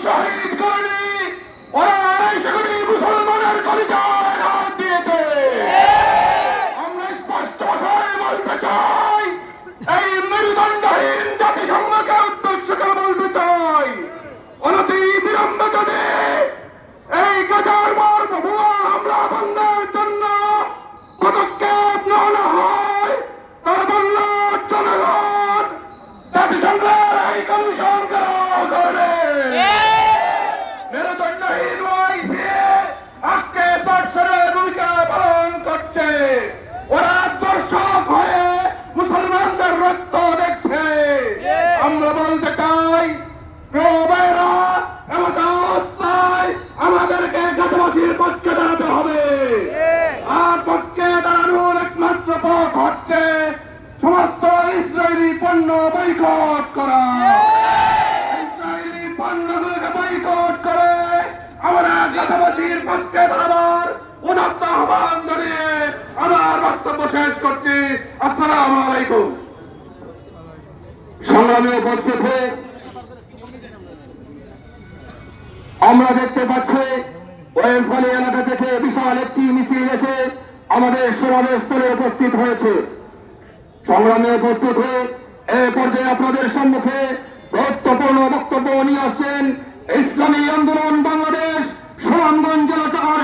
শহীদ করেনি, ওরা 250 কোটি মুসলমানের কলিজায় হাত দিয়েছে। আমরা স্পষ্ট ভাষায় বলতে চাই, এই মেরুদণ্ডহীন জাতিসংঘকে উদ্দেশ্য করে বলতে চাই, অনতি বিলম্বে যদি এই গাজার ভুয়া হামলা বন্ধের জন্য পদক্ষেপ নেওয়া হয়, তারা বাংলার জনগণ জাতিসংঘের এই কমিশন করে মেরুদণ্ডহীন আজকে দর্শনের ভূমিকা পালন করছে। ওরা দর্শক হয়ে মুসলমানদের রক্ত দেখছে। আমরা বলতে চাই, প্রবেরা এমন অবস্থায় আমাদেরকে গাজাবাসীর পক্ষে দাঁড়াতে হবে। আর পক্ষে দাঁড়ানোর একমাত্র পথ হচ্ছে সমস্ত ইসরায়েলি পণ্য বয়কট করা। ইসরায়েলি পণ্যগুলোকে বয়কট করে আমরা গাজাবাসীর পক্ষে দাঁড়াবার উদাত্ত আহ্বান জানিয়ে আমার বক্তব্য শেষ করছি। আসসালামু আলাইকুম। সংগ্রামে উপস্থিত আমরা দেখতে পাচ্ছি ওয়েলফালি এলাকা থেকে বিশাল একটি মিছিল এসে আমাদের সমাবেশ স্থলে উপস্থিত হয়েছে। সংগ্রামে উপস্থিত হয়ে এ পর্যায়ে আপনাদের সম্মুখে গুরুত্বপূর্ণ বক্তব্য নিয়ে আসছেন ইসলামী আন্দোলন বাংলাদেশ সুনামগঞ্জ জেলা শাখার